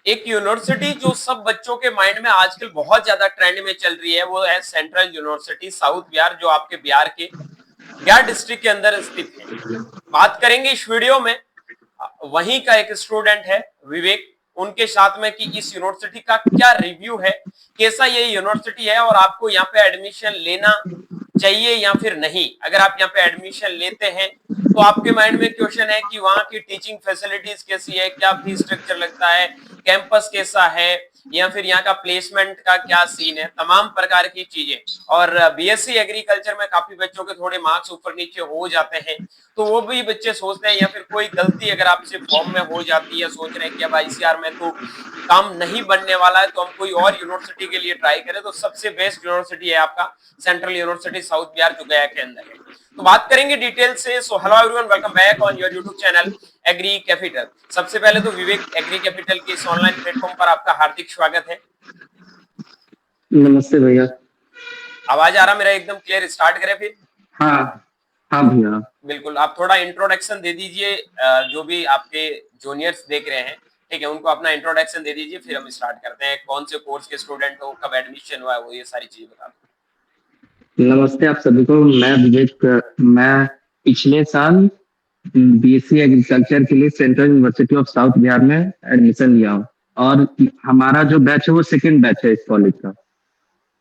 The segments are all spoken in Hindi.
एक यूनिवर्सिटी जो सब बच्चों के माइंड में आजकल बहुत ज्यादा ट्रेंड में चल रही है वो है सेंट्रल यूनिवर्सिटी साउथ बिहार, जो आपके बिहार के गया डिस्ट्रिक्ट के अंदर स्थित है। बात करेंगे इस वीडियो में वहीं का एक स्टूडेंट है विवेक, उनके साथ में कि इस यूनिवर्सिटी का क्या रिव्यू है, कैसा ये यूनिवर्सिटी है और आपको यहाँ पे एडमिशन लेना चाहिए या फिर नहीं। अगर आप यहाँ पे एडमिशन लेते हैं तो आपके माइंड में क्वेश्चन है कि वहां की टीचिंग फैसिलिटीज कैसी है, क्या फीस स्ट्रक्चर लगता है, कैंपस कैसा है, या फिर यहाँ का प्लेसमेंट का क्या सीन है, तमाम प्रकार की चीजें। और बीएससी एग्रीकल्चर में काफी बच्चों के थोड़े मार्क्स ऊपर नीचे हो जाते हैं, तो वो भी बच्चे सोचते हैं या फिर कोई गलती अगर आपसे फॉर्म में हो जाती है, सोच रहे हैं कि अब आईसीआर में तो काम नहीं बनने वाला है तो हम कोई और यूनिवर्सिटी के लिए ट्राई करें, तो सबसे बेस्ट यूनिवर्सिटी है आपका सेंट्रल यूनिवर्सिटी साउथ बिहार, जो गया के अंदर है। तो बात करेंगे डिटेल से। So hello everyone, welcome back on your YouTube channel agri capital. सबसे पहले तो विवेक, एग्री कैपिटल के इस ऑनलाइन प्लेटफॉर्म पर आपका हार्दिक स्वागत है। नमस्ते भैया। आवाज आ रहा मेरा एकदम क्लियर? स्टार्ट करें फिर? हाँ हाँ भैया। बिल्कुल, आप थोड़ा इंट्रोडक्शन दे दीजिए, जो भी आपके जूनियर्स देख रहे हैं, ठीक है, उनको अपना इंट्रोडक्शन दे दीजिए, फिर हम स्टार्ट करते हैं। कौन से कोर्स के स्टूडेंट हो, कब एडमिशन हुआ है, वो ये सारी चीजें बता दो। नमस्ते आप सभी को। मैं विवेक। मैं पिछले साल बीएससी एग्रीकल्चर के लिए central university of south Bihar में एडमिशन लिया हूँ। और हमारा जो बैच है वो सेकंड बैच है इस कॉलेज का।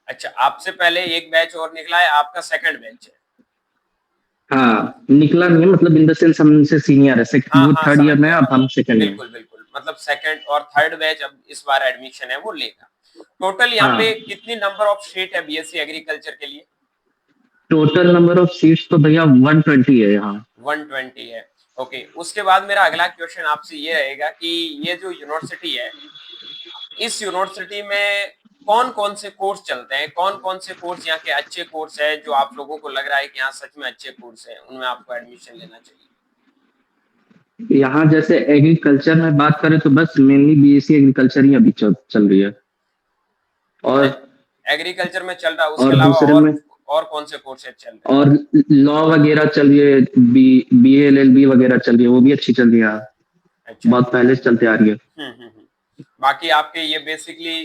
अच्छा, आपसे पहले एक बैच और निकला है, आपका सेकंड बैच है? हाँ, निकला नहीं है, मतलब इन द सेंस हमसे सीनियर है। हाँ वो हाँ, थर्ड समझ ईयर में है, गया। अब हम सेकंड में हैं। बिल्कुल बिल्कुल, मतलब सेकंड और थर्ड बैच अब इस बार एडमिशन है वो लेगा। टोटल यहाँ पे हाँ, कितनी नंबर ऑफ सीट है बीएससी एग्रीकल्चर के लिए? टोटल नंबर ऑफ सीट्स तो भैया 120 है यहाँ। 120 है। ओके, उसके बाद मेरा अगला क्वेश्चन आपसे ये रहेगा कि ये जो यूनिवर्सिटी है, इस यूनिवर्सिटी में कौन कौन से कोर्स चलते हैं, कौन कौन से कोर्स यहाँ के अच्छे कोर्स है, जो आप लोगों को लग रहा है कि यहाँ सच में अच्छे कोर्स है, उनमें आपको एडमिशन लेना चाहिए? यहाँ जैसे एग्रीकल्चर में बात करें तो बस मेनली बीएससी एग्रीकल्चर ही अभी चल रही है। और एग्रीकल्चर में चल रहा है, उसके और अलावा दूसरे में और कौन से कोर्स चल रहे हैं? और लॉ वगैरह चल रही है। B A L L B वगैरह चल रही है, वो भी अच्छी चल रही है। अच्छा। बहुत पहले से चलते आ रही है। बाकी आपके ये बेसिकली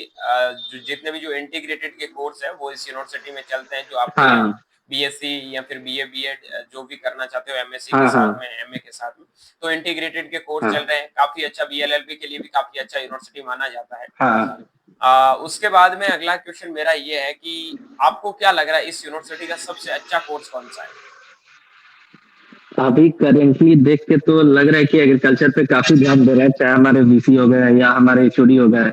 जो जितने भी जो इंटीग्रेटेड के कोर्स है वो इस यूनिवर्सिटी में चलते हैं, जो आपको यहाँ हाँ बीएससी या फिर बीए बीएड जो भी करना चाहते हो एमएससी के हाँ साथ हाँ में, एमए के साथ में, तो इंटीग्रेटेड के कोर्स चल हाँ रहे हैं। काफी अच्छा, बीएलएलबी के लिए भी काफी अच्छा यूनिवर्सिटी माना जाता है। हाँ। उसके बाद में अगला क्वेश्चन मेरा ये है कि आपको क्या लग रहा है इस यूनिवर्सिटी का सबसे अच्छा कोर्स कौन सा है? अभी करेंटली देख के तो लग रहा है कि एग्रीकल्चर पे काफी ध्यान दे रहा है, चाहे हमारे वीसी हो गए या हमारे एचओडी हो गए।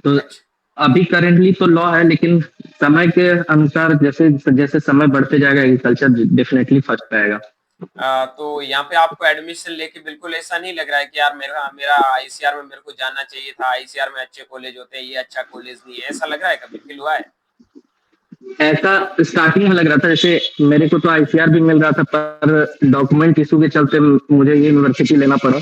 तो अच्छा। अभी करेंटली तो लॉ है, लेकिन समय के अनुसार जैसे जैसे समय बढ़ते जाएगा एग्रीकल्चर डेफिनेटली फर्स्ट पाएगा। तो यहाँ पे आपको एडमिशन लेके बिल्कुल ऐसा नहीं लग रहा है कि यार मेरा मेरा आईसीआर में मेरे को जाना चाहिए था, आईसीआर में अच्छे कॉलेज होते हैं, ये अच्छा कॉलेज नहीं है, ऐसा लग रहा है? कभी फील हुआ है? ऐसा स्टार्टिंग में लग रहा था, जैसे मेरे को तो आईसीआर भी मिल रहा था, पर डॉक्यूमेंट इशू के चलते मुझे ये यूनिवर्सिटी लेना पड़ा।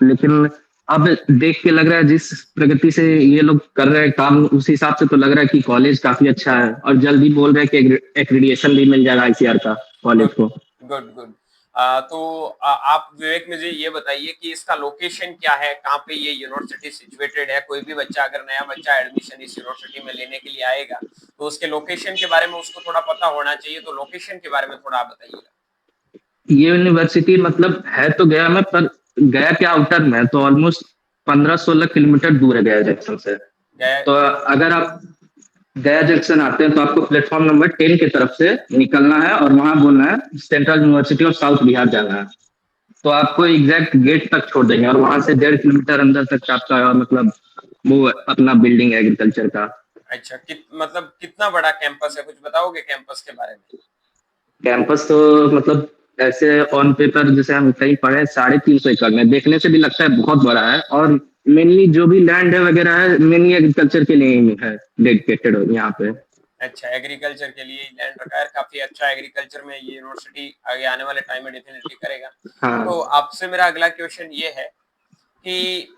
लेकिन अब देख के लग रहा है जिस प्रगति से ये लोग कर रहे हैं काम, उस हिसाब से तो लग रहा है कि कॉलेज काफी अच्छा है, और जल्दी बोल रहे हैं कि एक्रीडिएशन भी मिल जाएगा आईसीआर का कॉलेज गुड को। Good good. तो आप विवेक मुझे ये बताइए कि इसका लोकेशन क्या है, कहाँ पे ये यूनिवर्सिटी सिचुएटेड है? कोई भी बच्चा, अगर नया बच्चा एडमिशन इस यूनिवर्सिटी में लेने के लिए आएगा तो उसके लोकेशन के बारे में उसको थोड़ा पता होना चाहिए, तो लोकेशन के बारे में थोड़ा आप बताइएगा। ये यूनिवर्सिटी मतलब है तो गया में, पर गया के आउटर में है, तो ऑलमोस्ट 15-16 किलोमीटर दूर है गया जंक्शन से। गया? तो अगर आप गया जंक्शन आते हैं तो आपको प्लेटफॉर्म नंबर 10 की तरफ से निकलना है और वहां बोलना है central university of south Bihar जाना है। तो आपको एग्जैक्ट गेट तक छोड़ देंगे, और वहां से 1.5 किलोमीटर अंदर तक आपका मतलब वो अपना बिल्डिंग है एग्रीकल्चर का। अच्छा, मतलब कितना बड़ा कैंपस है, कुछ बताओगे कैंपस के बारे में? कैंपस तो मतलब ऐसे ऑन पेपर जैसे हम कहीं पढ़े 350 एकड़ में, देखने से भी लगता है बहुत बड़ा है। और मेनली जो भी लैंड है वगैरह है, मेनली एग्रीकल्चर के लिए ही है डेडिकेटेड यहाँ पे। अच्छा, एग्रीकल्चर के लिए लैंड रखा है, काफी अच्छा। एग्रीकल्चर में ये यूनिवर्सिटी आगे आने वाले टाइम में डेफिनेटली करेगा। तो हाँ, आपसे मेरा अगला क्वेश्चन ये है कि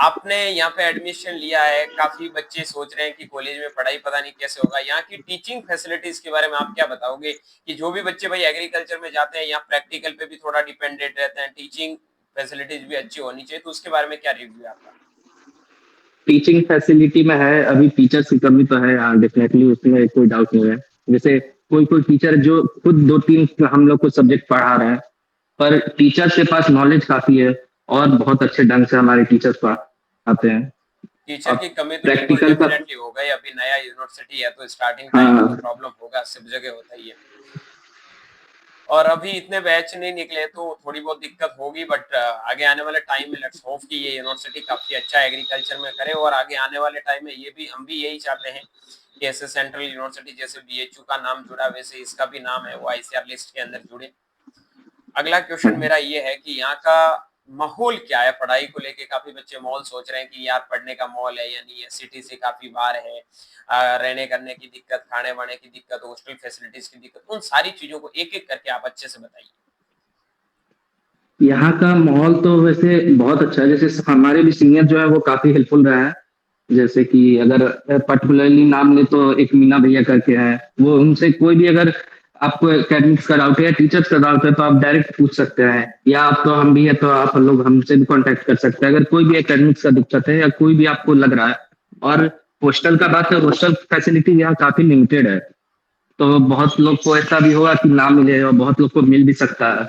आपने यहाँ पे एडमिशन लिया है, काफी बच्चे सोच रहे हैं कि कॉलेज में पढ़ाई पता नहीं कैसे होगा, यहाँ की टीचिंग फैसिलिटीज के बारे में आप क्या बताओगे कि जो भी बच्चे भाई एग्रीकल्चर में जाते हैं, यहाँ प्रैक्टिकल पे भी थोड़ा डिपेंडेंट रहते हैं, टीचिंग फैसिलिटीज भी अच्छी होनी चाहिए, तो उसके बारे में क्या रिव्यू है आपका? टीचिंग फैसिलिटी में है, अभी टीचर्स की कमी तो है, हाँ डेफिनेटली, उसमें कोई डाउट नहीं है। जैसे कोई कोई टीचर जो खुद दो तीन हम लोग को सब्जेक्ट पढ़ा रहे हैं, पर टीचर्स के पास नॉलेज काफी है और बहुत अच्छे ढंग से हमारे टीचर्स पढ़ाते हैं। टीचर की अब कमी तो बिल्कुल प्रैक्टिकल का, डेफिनेटली हो गई, अभी नया यूनिवर्सिटी है तो स्टार्टिंग टाइम में तो हाँ प्रॉब्लम होगा, सब जगह होता ही है। और अभी इतने बैच नहीं निकले तो थोड़ी बहुत दिक्कत होगी, बट आगे आने वाले टाइम में लेट्स होप कि ये यूनिवर्सिटी काफी अच्छा एग्रीकल्चर में करे, और आगे आने वाले टाइम में ये भी हम भी यही चाहते हैं कि ऐसे सेंट्रल यूनिवर्सिटी जैसे बीएचयू का नाम जुड़ा वैसे इसका भी नाम है वो आईसीआर लिस्ट के अंदर जुड़े। अगला क्वेश्चन मेरा ये है कि यहाँ का माहौल क्या है पढ़ाई को लेके? काफी बच्चे मॉल सोच रहे हैं कि यार पढ़ने का मॉल है या नहीं है, सिटी से काफी बाहर है, रहने करने की दिक्कत, खाने वाने की दिक्कत, हॉस्टल फैसिलिटीज की दिक्कत, उन सारी चीजों को एक एक करके आप अच्छे से बताइए। यहाँ का माहौल तो वैसे बहुत अच्छा है। जैसे हमारे भी सीनियर जो है वो काफी हेल्पफुल रहे हैं। जैसे कि अगर पर्टिकुलरली नाम ले तो एक मीना भैया करके हैं, वो उनसे कोई भी अगर आपको एकेडमिक्स का डाउट है या टीचर्स का डाउट है तो आप डायरेक्ट पूछ सकते हैं, या आप तो हम भी है तो आप लोग हमसे भी कांटेक्ट कर सकते हैं अगर कोई भी एकेडमिक्स का दिक्कत है या कोई भी आपको लग रहा है। और हॉस्टल का बात है, हॉस्टल फैसिलिटी यहाँ काफी लिमिटेड है, तो बहुत लोग को ऐसा भी होगा कि ना मिले और बहुत लोग को मिल भी सकता है।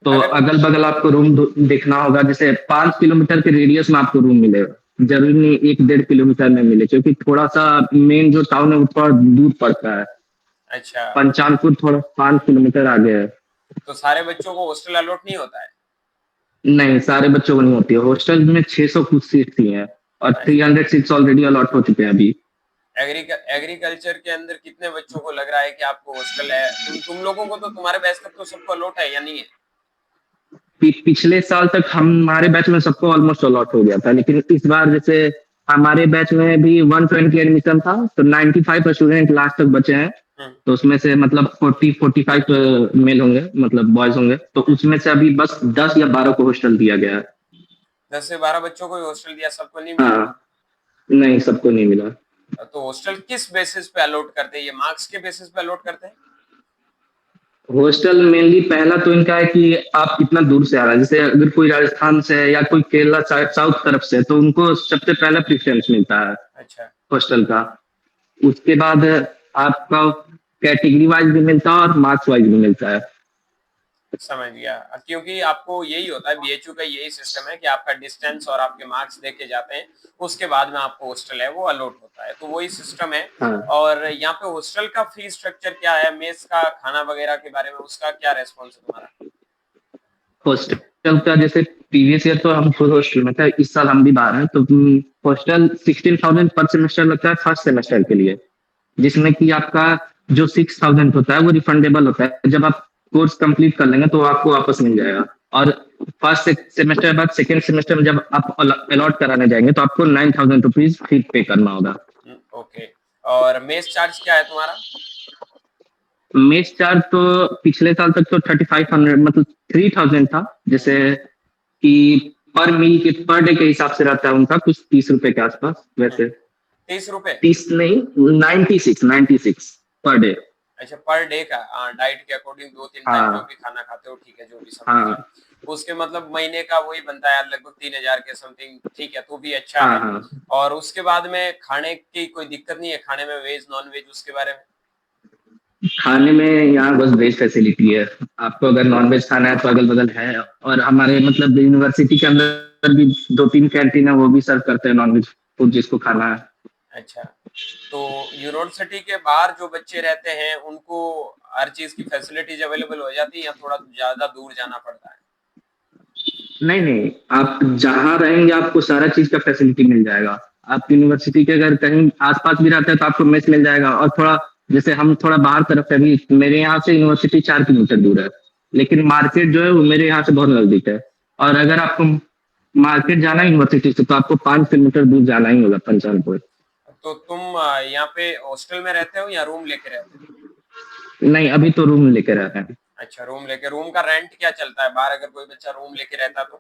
तो अगर अगल बगल आपको रूम देखना होगा, जैसे 5 किलोमीटर के रेडियस में आपको रूम मिलेगा, जरूरी नहीं 1-1.5 किलोमीटर में मिले, क्योंकि थोड़ा सा मेन जो टाउन है वो थोड़ा दूर पड़ता है। अच्छा, पंचानपुर थोड़ा 5 किलोमीटर आगे है। तो सारे बच्चों को हॉस्टल अलॉट नहीं होता है? नहीं, सारे बच्चों को नहीं होती है, हॉस्टल में 600 कुछ सीट थी है और अच्छा, 300 सीट्स ऑलरेडी अलॉट हो चुके हैं अभी। एग्रीकल्चर के अंदर कितने बच्चों को लग रहा है कि आपको हॉस्टल है? तुम लोगों को तो, तुम्हारे बैच तक तो सबको अलॉट है या नहीं है? पिछले साल तक हमारे बैच में सबको ऑलमोस्ट अलॉट हो गया था, लेकिन इस बार जैसे हमारे बैच में भी 120 एडमिशन था, तो 95 स्टूडेंट लास्ट तक बचे हैं। हम्म। तो उसमें से मतलब 40-45 मेल होंगे, मतलब बॉयज होंगे, तो उसमें से अभी बस 10 या 12 को हॉस्टल दिया गया है। 10 से 12 बच्चों को हॉस्टल दिया, सबको नहीं मिला? हाँ, नहीं सबको नहीं मिला। तो हॉस्टल किस बेसिस पे अलॉट करते हैं? ये मार्क्स के बेसिस पे अलॉट करते हैं? हॉस्टल मेनली पहला तो इनका है कि आप इतना दूर से आ रहा है, जैसे अगर कोई राजस्थान से है या कोई केरला साउथ तरफ से, तो उनको सबसे पहला प्रेफरेंस मिलता है अच्छा, हॉस्टल का। उसके बाद आपका कैटेगरी वाइज भी मिलता है और मार्क्स वाइज भी मिलता है। समझ गया। क्योंकि आपको यही होता है, बीएचयू का यही सिस्टम है कि आपका डिस्टेंस और आपके मार्क्स देखे जाते हैं, उसके बाद में आपको हॉस्टल है वो अलॉट होता है, तो वही सिस्टम है। हाँ, और यहाँ पे हॉस्टल का फी स्ट्रक्चर क्या है, मेस का खाना वगैरह के बारे में उसका क्या रेस्पॉन्स है तुम्हारा? हॉस्टल का जैसे प्रीवियस ईयर तो हम खुद हॉस्टल में थे, इस साल हम भी बाहर हैं, तो हॉस्टल 16,000 पर सेमेस्टर लगता है फर्स्ट सेमेस्टर के लिए, जिसमें कि आपका जो 6,000 होता है वो रिफंडेबल होता है, जब आप कोर्स कंप्लीट कर लेंगे तो आपको वापस मिल जाएगा। और फर्स्ट सेमेस्टर बाद सेकेंड सेमेस्टर में जब आप अलॉट कराने जाएंगे तो आपको 9,000 रुपीज फी पे करना होगा। ओके। और मेस चार्ज क्या है तुम्हारा? मेस चार्ज तो पिछले साल तक तो 3,500 मतलब 3,000 था, जैसे कि पर मील के पर डे के हिसाब से रहता है उनका, कुछ 30 रुपए के आसपास वैसे। 30 रुपए? 30 नहीं, 96 पर डे। अच्छा, पर डे का? डाइट के अकॉर्डिंग 2-3 टाइम जो हाँ भी खाना खाते हो, ठीक है, जो भी समझ गया। हाँ उसके मतलब महीने का वही बनता है लगभग 3,000 के समथिंग, ठीक है, तो भी अच्छा हाँ है। हाँ। और उसके बाद में खाने की कोई दिक्कत नहीं है? खाने में वेज नॉन वेज उसके बारे में? खाने में यहाँ बस वेज फैसिलिटी है, आपको अगर नॉन वेज खाना है तो अगल बगल है, और हमारे मतलब यूनिवर्सिटी के अंदर भी 2-3 कैंटीन है, वो भी सर्व करते हैं नॉन वेज फूड जिसको खाना है। अच्छा, तो यूनिवर्सिटी के बाहर जो बच्चे रहते हैं उनको हर चीज की फैसिलिटीज अवेलेबल हो जाती है या थोड़ा ज्यादा दूर जाना पड़ता है? नहीं नहीं, आप जहाँ रहेंगे आपको सारा चीज का फैसिलिटी मिल जाएगा। आप यूनिवर्सिटी के अगर कहीं आसपास भी रहते हैं तो आपको मेस मिल जाएगा, और थोड़ा जैसे हम थोड़ा बाहर तरफ है भी, मेरे यहाँ से यूनिवर्सिटी 4 किलोमीटर दूर है, लेकिन मार्केट जो है वो मेरे यहाँ से बहुत नजदीक है। और अगर आपको मार्केट जाना है यूनिवर्सिटी से तो आपको 5 किलोमीटर दूर जाना ही होगा, पंचानपुर। तो तुम यहाँ पे हॉस्टल में रहते हो या रूम लेके रहते हो? नहीं, अभी तो रूम लेके रहते हैं। अच्छा, रूम लेके। रूम का रेंट क्या चलता है बाहर, अगर कोई बच्चा रूम लेके रहता तो?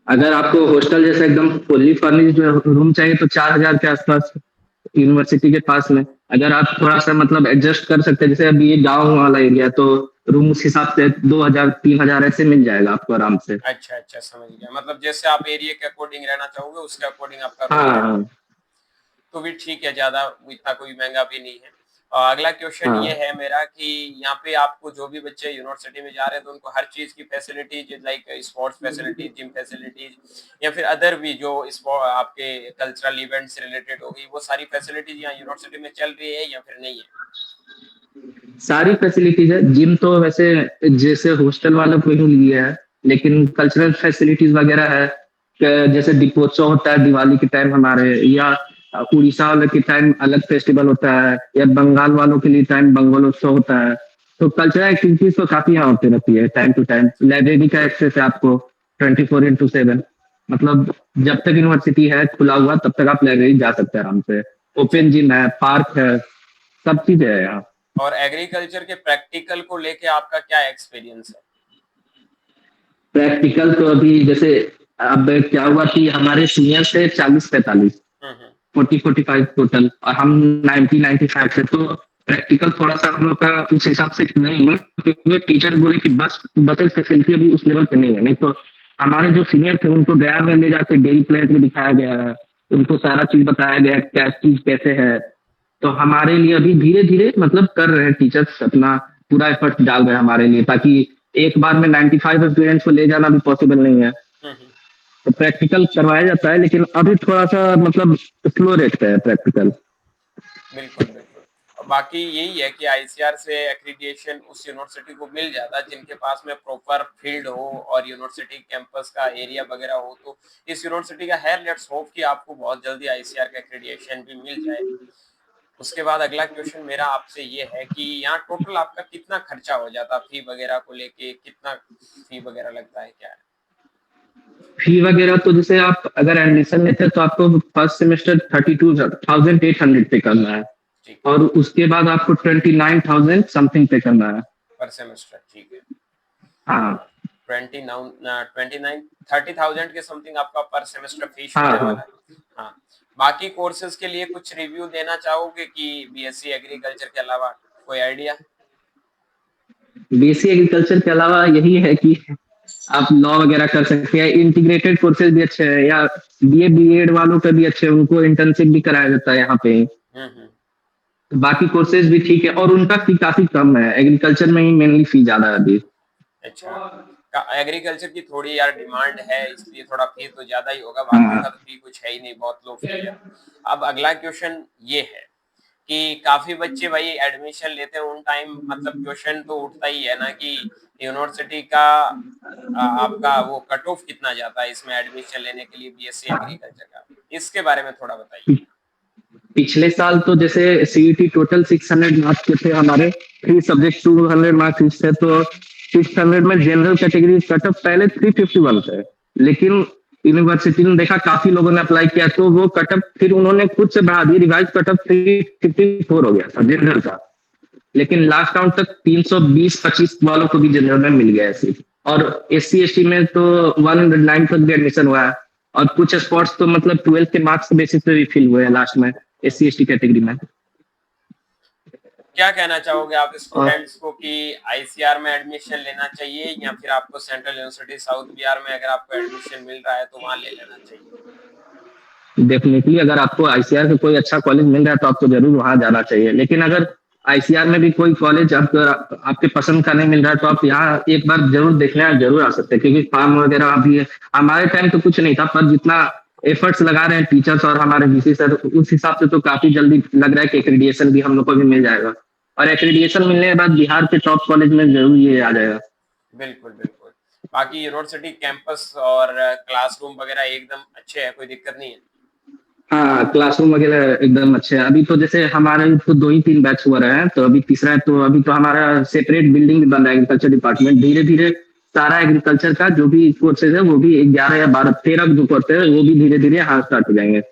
अगर आपको हॉस्टल जैसा एकदम फुल्ली फर्निश्ड रूम चाहिए तो 4,000 के आसपास यूनिवर्सिटी के पास में। अगर आप थोड़ा सा मतलब एडजस्ट कर सकते हैं, जैसे अभी ये गाँव वाला एरिया है, तो रूम उस हिसाब से 2,000 3,000 ऐसे मिल जाएगा आपको आराम से। अच्छा अच्छा, समझ गया। मतलब जैसे आप एरिया के अकॉर्डिंग रहना चाहोगे उसके अकॉर्डिंग आपका रूम हाँ रेंट हाँ तो भी ठीक है, ज्यादा इतना कोई महंगा भी नहीं है। और अगला क्वेश्चन ये हाँ। है मेरा कि यहाँ पे आपको जो भी बच्चे यूनिवर्सिटी में जा रहे हैं तो उनको हर चीज की facilities like sports facilities, gym facilities या फिर अदर भी जो आपके कल्चरल इवेंट से रिलेटेड होगी, वो सारी फैसिलिटीज यहाँ यूनिवर्सिटी में चल रही है या फिर नहीं है? सारी फैसिलिटीज है। जिम तो वैसे जैसे हॉस्टल वालों को ही लिया है, लेकिन कल्चरल फैसिलिटीज वगैरह है। जैसे दीपोत्सव होता है दिवाली के टाइम हमारे, या उड़ीसा वाले के टाइम अलग फेस्टिवल होता है, या बंगाल वालों के लिए टाइम बंगलोत्सव होता है। तो कल्चरल एक्टिविटीज तो काफी यहाँ होती रहती है टाइम टू टाइम। लाइब्रेरी का एक्सेस है आपको 24x7। मतलब जब तक यूनिवर्सिटी है खुला हुआ तब तक आप लाइब्रेरी जा सकते हैं आराम से। अच्छा। ओपन जिम है, पार्क है, सब चीजें है यहाँ। और एग्रीकल्चर के प्रैक्टिकल को लेके आपका क्या एक्सपीरियंस है? प्रैक्टिकल तो अभी जैसे अब क्या हुआ कि हमारे सीनियर थे 40 45, हम्म। 40 45 टोटल, और हम 90 95 थे। तो प्रैक्टिकल थोड़ा सा हम लोग का उस हिसाब से नहीं हुआ, क्योंकि टीचर बोले कि बस फैसिलिटी अभी उस लेवल पे नहीं है। नहीं तो हमारे जो सीनियर थे उनको गया में ले जाके डेयरी प्लांट में दिखाया गया है, उनको सारा चीज बताया गया है, क्या चीज कैसे है। तो हमारे लिए अभी धीरे धीरे मतलब कर रहे हैं टीचर्स अपना पूरा एफर्ट डाल रहे हैं हमारे लिए, ताकि एक बार में 95 स्टूडेंट्स को ले जाना भी पॉसिबल नहीं है। हम्म। तो प्रैक्टिकल करवाया जाता है, लेकिन अभी थोड़ा सा मतलब स्लो रेट पे है प्रैक्टिकल। बिल्कुल बिल्कुल। और बाकी यही है कि आईसीआर से एक्रीडिएशन उस यूनिवर्सिटी को मिल जाता है जिनके पास में प्रॉपर फील्ड हो और यूनिवर्सिटी कैंपस का एरिया वगैरह हो। तो इस यूनिवर्सिटी का है, लेट्स होप कि आपको बहुत जल्दी आईसीआर का एक्रीडिएशन भी मिल जाए। उसके बाद अगला क्वेश्चन मेरा आपसे ये है कि यहाँ टोटल आपका कितना खर्चा हो जाता है, फी वगैरह को लेके कितना फी वगैरह लगता है, क्या है? फी वगैरह तो जैसे आप अगर एडमिशन लेते हैं तो आपको फर्स्ट सेमेस्टर 32,800 पे करना है, ठीक है। और उसके बाद आपको 29,000 समथिंग पे करना है। पर सेमेस्टर, ठीक है। हाँ 30,000 के समथिंग आपका पर सेमेस्टर फीस हाँ होने हाँ। वाला है। हाँ। बाकी कोर्सेज के लिए कुछ रिव्यू देना चाहोगे कि बीएससी एग्रीकल्चर के अलावा कोई आइडिया? बीएससी एग्रीकल्चर के अलावा यही है कि आप लॉ वगैरह कर सकते हैं। इंटीग्रेटेड कोर्सेज भी अच्छे हैं, या बीए बीएड वालों का भी अच्छे हैं, उनको इंटर्नशिप भी कराया जाता है यहाँ पे। हम्म। बाकी कोर्सेज भी ठीक है, और उनका फी काफी कम है। एग्रीकल्चर में ही मेनली फी ज्यादा है अभी। अच्छा, एग्रीकल्चर की थोड़ी यार डिमांड है इसलिए थोड़ा फी तो ज्यादा ही होगा, बाकी हाँ का तो फी कुछ है ही नहीं, बहुत लो फी है। अब अगला क्वेश्चन ये है कि काफी बच्चे भाई एडमिशन लेते हैं उन टाइम, मतलब क्वेश्चन तो उठता ही है ना कि यूनिवर्सिटी का आपका वो कट ऑफ कितना जाता है इसमें एडमिशन लेने के लिए बीएससी एग्रीकल्चर का, इसके बारे में थोड़ा बताइए। पिछले साल तो जैसे सीईटी टोटल 600 मार्क्स के थे हमारे, 3 सब्जेक्ट 200 मार्क्स थे। तो 600 में जनरल कैटेगरी कट ऑफ पहले 351 थे, लेकिन यूनिवर्सिटी ने देखा काफी लोगों ने अप्लाई किया, तो वो कट ऑफ फिर उन्होंने खुद से बढ़ा दी। रिवाइज कट ऑफ 354 हो गया था जनरल का। लेकिन लास्ट राउंड तक 320 25 वालों को भी जनरल में मिल गया है सीट। और एससी एसटी में तो 109 तक भी एडमिशन हुआ है। और कुछ स्पॉट्स तो मतलब 12th के मार्क्स बेसिस पे भी फिल हुए हैं लास्ट में, एससी एसटी कैटेगरी में। क्या कहना चाहोगे आप और स्टूडेंट्स को कि आईसीआर में एडमिशन लेना चाहिए या फिर आपको सेंट्रल यूनिवर्सिटी साउथ बिहार में अगर आपको एडमिशन मिल रहा है तो वहां ले लेना चाहिए? डेफिनेटली अगर आपको आईसीआर का कोई अच्छा कॉलेज मिल रहा है तो आपको जरूर वहां जाना चाहिए। लेकिन अगर आईसीआर में भी कोई कॉलेज आपके पसंद का नहीं मिल रहा है तो आप यहाँ एक बार जरूर देखने जरूर आ सकते हैं, क्योंकि फॉर्म वगैरह अभी हमारे टाइम तो कुछ नहीं था, पर जितना एफर्ट्स लगा रहे हैं टीचर्स और हमारे वीसी सर, उस हिसाब से तो काफी जल्दी लग रहा है कि एक्रेडिएशन भी हम लोग को भी मिल जाएगा। और एक्रेडिएशन मिलने के बाद बिहार के टॉप कॉलेज में जरूर ये आ जाएगा। बिल्कुल बिल्कुल। बाकी यूनिवर्सिटी कैंपस और क्लासरूम वगैरह एकदम अच्छे हैं, कोई दिक्कत नहीं है? हाँ क्लासरूम वगैरह एकदम अच्छे हैं। अभी तो जैसे हमारे तो 2 ही 3 बैच हुआ रहे हैं, तो अभी तीसरा है। तो अभी तो हमारा सेपरेट बिल्डिंग भी बन रहा है एग्रीकल्चर डिपार्टमेंट। धीरे धीरे सारा एग्रीकल्चर का जो भी कोर्सेज है वो भी 11 या 12 13 जो कोर्स है वो भी धीरे धीरे हाँ स्टार्ट हो जाएंगे।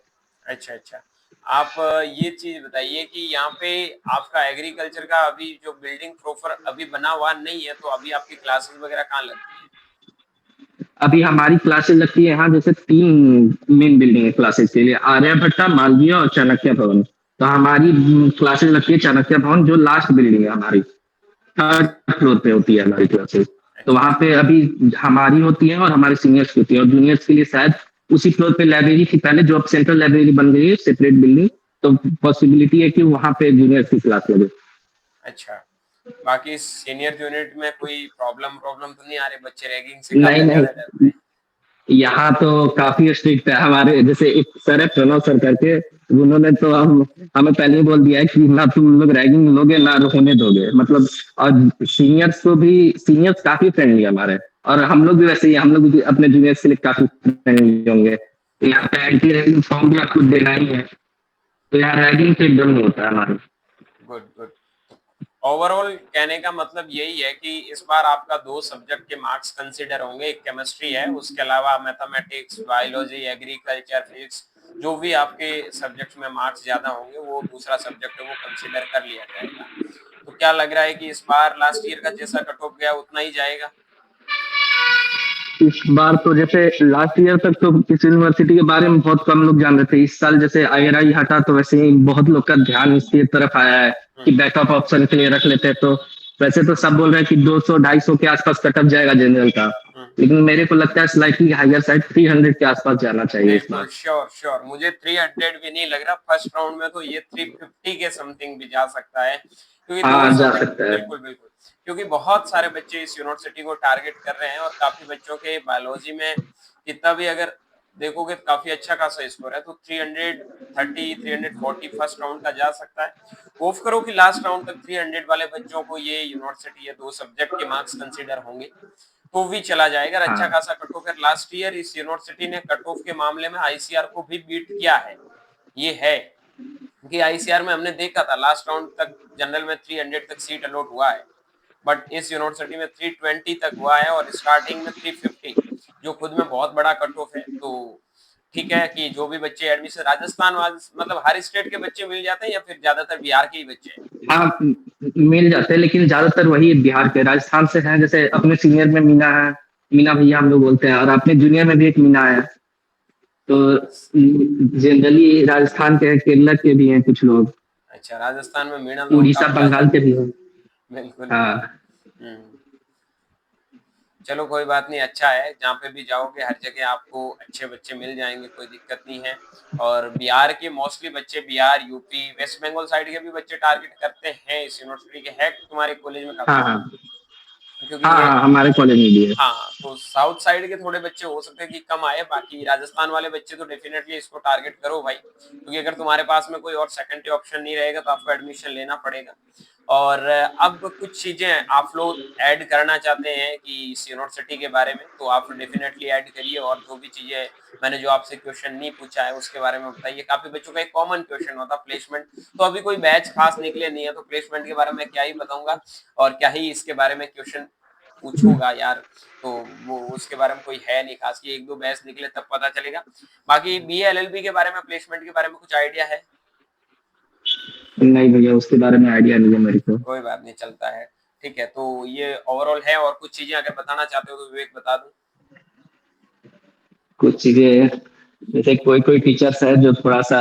अच्छा अच्छा। आप ये चीज बताइए कि यहाँ पे आपका एग्रीकल्चर का अभी जो बिल्डिंग प्रॉपर अभी बना हुआ नहीं है, तो अभी आपकी क्लासेस वगैरह कहाँ लगती है? अभी हमारी क्लासेस लगती है यहाँ, जैसे 3 मेन बिल्डिंग है क्लासेस के लिए, आर्यभट्टा, मालवीय और चाणक्य भवन। तो हमारी क्लासेज लगती है चाणक्य भवन, जो लास्ट बिल्डिंग है हमारी, थर्ड अच्छा फ्लोर पे होती है हमारी क्लासेज। तो अच्छा वहाँ अच्छा। पे अभी हमारी होती है और हमारे सीनियर्स की होती है, और जूनियर्स के लिए शायद उसी फ्लोर पे लाइब्रेरी थी पहले, जो अब सेंट्रल लाइब्रेरी बन गई है, सेपरेट बिल्डिंग। तो पॉसिबिलिटी है कि वहाँ पे जूनियर्स की क्लास लगे। अच्छा, बाकी सीनियर यूनिट में कोई प्रॉब्लम प्रॉब्लम तो नहीं आ रही? बच्चे रैगिंग से नहीं काफी नहीं, ज्यादा डरते हैं। यहाँ तो काफी स्ट्रिक्ट है हमारे, जैसे एक सर है प्रणव सर करके, उन्होंने तो हमें पहले ही बोल दिया है कि ना तुम लोग रैगिंग लोगे ना होने दोगे, मतलब। और सीनियर्स को भी, सीनियर्स काफी फ्रेंडली है हमारे, और हम लोग भी वैसे ही, हम लोग भी अपने जूनियर्स के लिए काफी फ्रेंडली होंगे। तो यहाँ पे एंटी रैगिंग फॉर्म भी आपको देना ही है, तो यहाँ रैगिंग से एकदम नहीं होता है हमारे। Good good. ओवरऑल कहने का मतलब यही है कि इस बार आपका 2 सब्जेक्ट के मार्क्स कंसीडर होंगे, एक केमिस्ट्री है, उसके अलावा मैथमेटिक्स, बायोलॉजी, एग्रीकल्चर, फिजिक्स, जो भी आपके सब्जेक्ट्स में मार्क्स ज्यादा होंगे वो दूसरा सब्जेक्ट है वो कंसीडर कर लिया जाएगा। तो क्या लग रहा है कि इस बार लास्ट ईयर का जैसा कट ऑफ गया उतना ही जाएगा? इस बार तो जैसे लास्ट ईयर तक तो किस यूनिवर्सिटी के बारे में बहुत कम लोग जान रहे थे, इस साल जैसे आईआरआई हटा तो वैसे ही बहुत लोग का ध्यान इसकी तरफ आया है कि हम्म बैकअप ऑप्शन के लिए रख लेते हैं। तो वैसे तो सब बोल रहे हैं कि 200-250 के आसपास कटअप जाएगा जनरल का, हम्म। लेकिन मेरे को लगता है स्लाइटली हायर साइड 300 के आसपास जाना चाहिए इस बिल्कुल बार। श्योर श्योर, मुझे 300 भी नहीं लग रहा, फर्स्ट राउंड में तो ये 350 के समथिंग भी जा सकता है, क्योंकि दो हाँ जा सब्जेक्ट, सकता है। बिल्कुल बिल्कुल, क्योंकि बहुत सारे बच्चे इस यूनिवर्सिटी को टारगेट कर रहे हैं और काफी बच्चों के बायोलॉजी में कितना भी अगर देखोगे तो काफी अच्छा खासा स्कोर है, तो 330 340 फर्स्ट राउंड का जा सकता है। होप करो कि लास्ट राउंड तक 300 वाले बच्चों को ये यूनिवर्सिटी या 2 सब्जेक्ट के मार्क्स कंसीडर होंगे तो भी चला जाएगा। अच्छा हाँ खासा कट ऑफ है, लास्ट ईयर इस यूनिवर्सिटी ने कट ऑफ के मामले में आईसीआर को भी बीट किया है, ये है कि आईसीआर में हमने देखा था लास्ट राउंड तक जनरल में 300 तक सीट अलॉट हुआ है, बट इस यूनिवर्सिटी में 320 तक हुआ है और स्टार्टिंग में 350, जो खुद में बहुत बड़ा कट ऑफ है। तो ठीक है कि जो भी बच्चे एडमिशन राजस्थान मतलब हर स्टेट के बच्चे मिल जाते हैं या फिर ज्यादातर बिहार के ही बच्चे हैं? हाँ, मिल जाते हैं, लेकिन ज्यादातर वही बिहार के, राजस्थान से हैं। जैसे अपने सीनियर में मीना है, मीना भैया हम लोग बोलते हैं, और अपने जूनियर में भी एक मीना है। तो जनरली राजस्थान के हैं, केरला के भी हैं कुछ लोग, अच्छा, राजस्थान में मीणा लोग उड़ीसा काफी आ बंगाल के जाते भी हैं। हैं। बिल्कुल बिल्कुल। हाँ। चलो कोई बात नहीं, अच्छा है, जहाँ पे भी जाओगे हर जगह आपको अच्छे बच्चे मिल जाएंगे, कोई दिक्कत नहीं है। और बिहार के मोस्टली बच्चे, बिहार, यूपी, वेस्ट बंगाल साइड के भी बच्चे टारगेट करते हैं इस यूनिवर्सिटी के, है तुम्हारे कॉलेज में काफी हाँ लोग, हाँ। क्योंकि हाँ ये, हाँ, हमारे कॉलेज में भी है। हाँ, तो साउथ साइड के थोड़े बच्चे हो सकते हैं कि कम आए, बाकी राजस्थान वाले बच्चे तो डेफिनेटली इसको टारगेट करो भाई, क्योंकि अगर तुम्हारे पास में कोई और सेकेंडरी ऑप्शन नहीं रहेगा तो आपको एडमिशन लेना पड़ेगा। और अब कुछ चीजें आप लोग ऐड करना चाहते हैं कि इस यूनिवर्सिटी के बारे में, तो आप डेफिनेटली ऐड करिए, और जो भी चीजें मैंने जो आपसे क्वेश्चन नहीं पूछा है उसके बारे में बताइए। काफी बच्चों का एक कॉमन क्वेश्चन होता है प्लेसमेंट, तो अभी कोई बैच खास निकले नहीं है तो प्लेसमेंट के बारे में क्या ही बताऊंगा और क्या ही इसके बारे में क्वेश्चन पूछूंगा यार। तो वो उसके बारे में कोई है नहीं खास, कि 1-2 बैच निकले तब पता चलेगा। बाकी बीए एलएलबी के बारे में, प्लेसमेंट के बारे में कुछ आइडिया है? नहीं भैया, उसके बारे में आइडिया नहीं है मेरे को। कोई बात नहीं, चलता है। ठीक है, तो ये ओवरऑल है, और कुछ चीजें अगर बताना चाहते हो तो विवेक बता दूं। कुछ चीजें, जैसे कोई कोई टीचर्स है जो थोड़ा सा,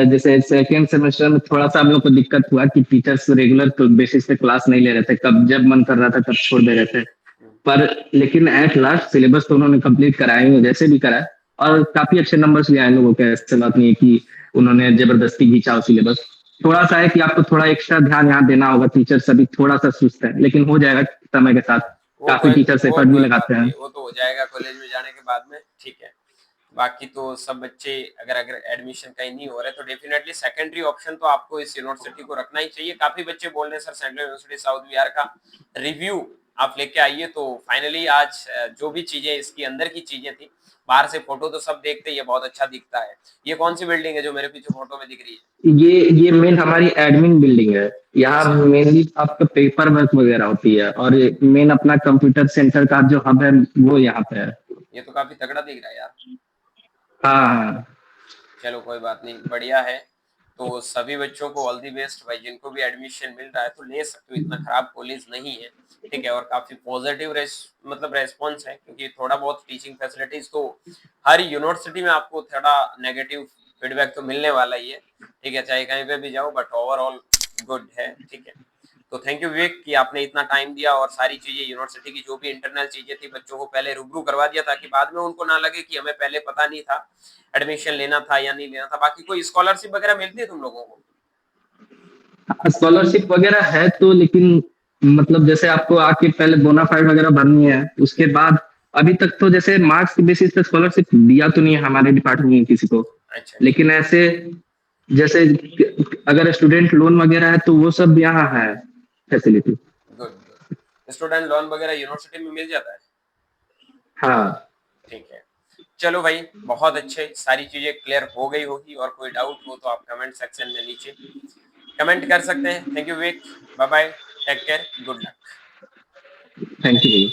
जैसे सेकेंड सेमेस्टर में थोड़ा सा हम लोग को दिक्कत हुआ कि टीचर्स रेगुलर बेसिस पे क्लास नहीं ले रहे थे, कब जब मन कर रहा था तब छोड़ दे रहे थे। पर लेकिन एट लास्ट सिलेबस तो उन्होंने कंप्लीट कराया ही, जैसे भी कराया, और काफी अच्छे नंबर्स भी आए लोगों के, ऐसे बात नहीं है कि उन्होंने जबरदस्ती खींचा हो सिलेबस। थोड़ा सा है कि आपको थोड़ा एक्स्ट्रा ध्यान यहाँ देना होगा, टीचर सभी थोड़ा सा सुस्त है, लेकिन हो जाएगा समय के साथ। काफी टीचर्स वो एफर्ट भी कोई बात लगाते हैं। नहीं, वो तो हो जाएगा कॉलेज में जाने के बाद में, ठीक है। बाकी तो सब बच्चे, अगर अगर एडमिशन कहीं नहीं हो रहा है तो डेफिनेटली सेकेंडरी ऑप्शन तो आपको इस यूनिवर्सिटी को रखना ही चाहिए। काफी बच्चे बोल रहे हैं sir central university south Bihar का रिव्यू आप लेके आइए, तो फाइनली आज जो भी चीजें इसकी अंदर की चीजें थी, बाहर से फोटो तो सब देखते ही ये बहुत अच्छा दिखता है। ये कौन सी बिल्डिंग है जो मेरे पीछे फोटो में दिख रही है? ये मेन हमारी एडमिन बिल्डिंग है। यहाँ अच्छा, मेनली आपका पेपर वर्क वगैरह होती है, और मेन अपना कंप्यूटर सेंटर का जो हब है वो यहाँ पे है। ये तो काफी तगड़ा दिख रहा है यार। हाँ हाँ। चलो कोई बात नहीं, बढ़िया है। तो सभी बच्चों को ऑल दी बेस्ट भाई, जिनको भी एडमिशन मिल रहा है तो ले सकते हो, इतना खराब कॉलेज नहीं है। ठीक है, और काफी पॉजिटिव मतलब रेस्पॉन्स है, क्योंकि थोड़ा बहुत टीचिंग फैसिलिटीज तो हर यूनिवर्सिटी में आपको थोड़ा नेगेटिव फीडबैक तो मिलने वाला ही है, ठीक है, चाहे कहीं पे भी जाओ, बट ओवरऑल गुड है, ठीक है। तो थैंक यू विवेक कि आपने इतना टाइम दिया और सारी चीजें यूनिवर्सिटी की जो भी इंटरनल चीजें थी बच्चों को पहले रूबरू करवा दिया, ताकि बाद में उनको ना लगे कि हमें पहले पता नहीं था एडमिशन लेना था या नहीं लेना था। बाकी कोई स्कॉलरशिप वगैरह मिलती है तुम लोगों को? स्कॉलरशिप वगैरह है तो, लेकिन मतलब जैसे आपको आके पहले बोनाफाइड वगैरह भरनी है, उसके बाद अभी तक तो जैसे मार्क्स के बेसिस पे स्कॉलरशिप दिया तो नहीं है हमारे डिपार्टमेंट में किसी को। अच्छा अच्छा। लेकिन ऐसे जैसे अगर स्टूडेंट लोन वगैरह है तो वो सब यहाँ है facility. Good good. Student loan वगैरह यूनिवर्सिटी में मिल जाता है? हाँ। ठीक है। चलो भाई, बहुत अच्छे, सारी चीजें क्लियर हो गई होगी, और कोई डाउट हो तो आप कमेंट सेक्शन में नीचे कमेंट कर सकते हैं। Thank you Vivek, bye bye, take care, good luck. Thank you.